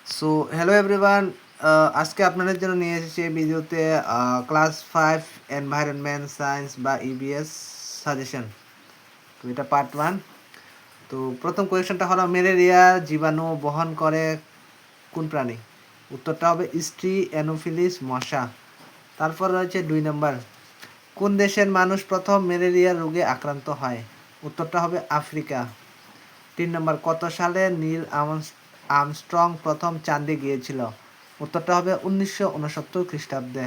So hello everyone, আজকে আপনাদের জন্য নিয়ে এসেছি এই ভিডিওতে ক্লাস 5 এনভায়রনমেন্ট সায়েন্স বা ইবিএস সাজেশন। তো এটা পার্ট 1। তো প্রথম কোয়েশ্চনটা হলো ম্যালেরিয়া জীবাণু বহন করে কোন প্রাণী? উত্তরটা হবে স্ত্রী অ্যানোফিলিস মশা। তারপর রয়েছে 2 নম্বর, কোন দেশের মানুষ প্রথম ম্যালেরিয়া রোগে আক্রান্ত হয়? উত্তরটা হবে আফ্রিকা। 3 নম্বর, কত সালে নীল আর্মস্ট্রং প্রথম চাঁদে গিয়েছিল? উত্তরটা হবে 1969 খ্রিস্টাব্দে।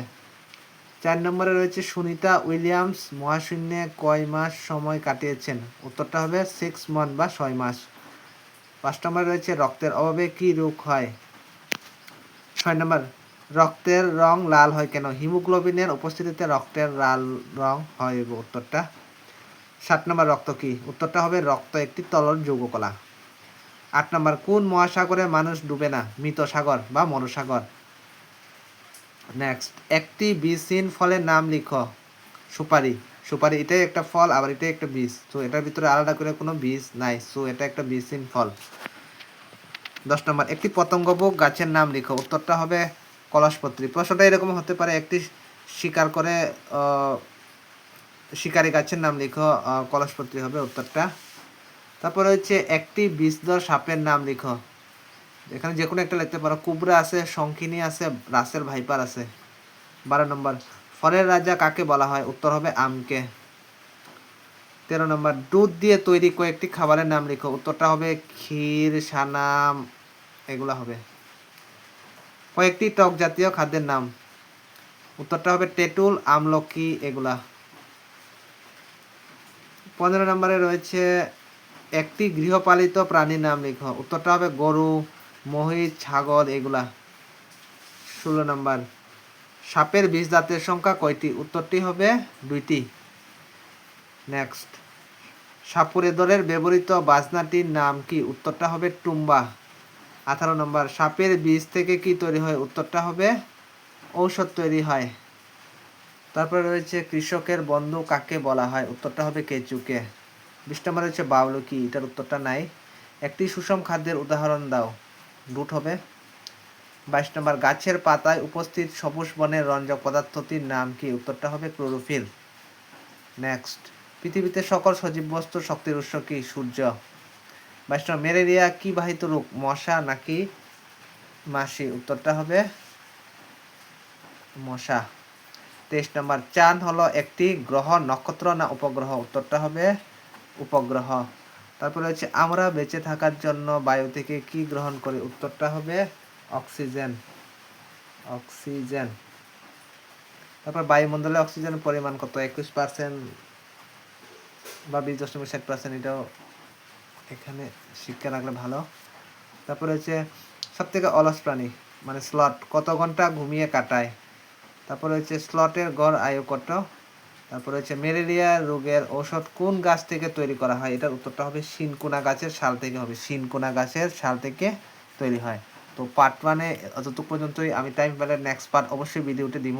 4 নম্বরে রয়েছে সুনিতা উইলিয়ামস মহাশূন্যে কয় মাস সময় কাটিয়েছেন? উত্তরটা হবে 6 মান্থ বা 6 মাস। 5 নম্বরে রয়েছে রক্তের অভাবে কি রোগ হয়? 6 নম্বর, রক্তের রং লাল হয় কেন? হিমোগ্লোবিনের উপস্থিতিতে রক্তের লাল রং হয় উত্তরটা। 7 নম্বর, রক্ত কি? উত্তরটা হবে রক্ত একটি তরল যৌগকণা। 8 নম্বর, কোন মহাসাগরে মানুষ ডুবে না? মৃত সাগর বা মরুসাগর। নেক্সট, একটি বীজহীন ফলের নাম লিখো। সুপারি। সুপারি এটাই একটা ফল, আবার এটাই একটা বীজ। তো এটার ভিতরে আলাদা করে কোনো বীজ নাই, সো এটা একটা বীজহীন ফল। 10 নম্বর, একটি পতঙ্গভোগ গাছের নাম লিখো। উত্তরটা হবে কলসপত্রী। প্রশ্নটা এরকম হতে পারে, একটি শিকার করে শিকারি গাছের নাম লিখো, কলসপত্রী হবে উত্তরটা। তারপরে হচ্ছে একটি বিষধর সাপের নাম লিখো। এখানে যে কোনো একটা লিখতে পারো, কুবরা আছে, শঙ্খিনী আছে, রাসেল ভাইপার আছে। 12 নম্বর, ফলের রাজা কাকে বলা হয়? উত্তর হবে আমকে। 13 নম্বর, দুধ দিয়ে তৈরি কয়েকটি খাবারের নাম লিখো। উত্তরটা হবে ক্ষীর, সানাম, এগুলা হবে। কয়েকটি টক জাতীয় খাদ্যের নাম। উত্তরটা হবে তেঁতুল, আমলকি, এগুলা। 15 নম্বরে রয়েছে একটি গৃহপালিত প্রাণীর নাম লিখো। উত্তরটা হবে গরু, মহিষ, ছাগল, এগুলা। 16 নম্বর, সাপের বিষ দাঁতের সংখ্যা কয়টি? উত্তরটি হবে 2টি। নেক্সট, সাপুরে দলের ব্যবহৃত বাজনাটির নাম কি? উত্তরটা হবে টুম্বা। 18 নম্বর, সাপের বীজ থেকে কি তৈরি হয়? উত্তরটা হবে ঔষধ তৈরি হয়। তারপরে রয়েছে কৃষকের বন্ধু কাকে বলা হয়? উত্তরটা হবে কেঁচুকে। 20 নম্বর রয়েছে বাউলো কি? এটার উত্তরটা নাই। একটি সুষম খাদ্যের উদাহরণ দাও। দুধ হবে। 22 নম্বর, গাছের পাতায় উপস্থিত সবুজ বর্ণের রঞ্জক পদার্থটির নাম কি? উত্তরটা হবে ক্লোরোফিল। নেক্সট, পৃথিবীতে সকল সজীব বস্তুর শক্তির উৎস কি? সূর্য। 22 নম্বর, ম্যালেরিয়া কি বাহিত রোগ? মশা নাকি মাছি? উত্তরটা হবে মশা। 23 নম্বর, চাঁদ হলো একটি গ্রহ, নক্ষত্র না উপগ্রহ? উত্তরটা হবে উপগ্রহ। তারপরে হচ্ছে আমরা বেঁচে থাকার জন্য বায়ু থেকে কি গ্রহণ করি? উত্তরটা হবে অক্সিজেন। অক্সিজেন। তারপর বায়ুমণ্ডলে অক্সিজেনের পরিমাণ কত? 21% বা 20.60%। এটাও এখানে শিক্ষা রাখলে ভালো। তারপরে হচ্ছে সবথেকে অলস প্রাণী মানে স্লট কত ঘন্টা ঘুমিয়ে কাটায়? তারপরে হচ্ছে স্লটের গড় আয়ু কত? তারপরে হচ্ছে ম্যালেরিয়া রোগের ঔষধ কোন গাছ থেকে তৈরি করা হয়? এটার উত্তরটা হবে শিনকোনা গাছের ছাল থেকে হবে। শিনকোনা গাছের ছাল থেকে তৈরি হয়। তো পার্ট 1-এ অতটুকু পর্যন্তই। আমি টাইম পেলে নেক্সট পার্ট অবশ্যই ভিডিওতে দিব।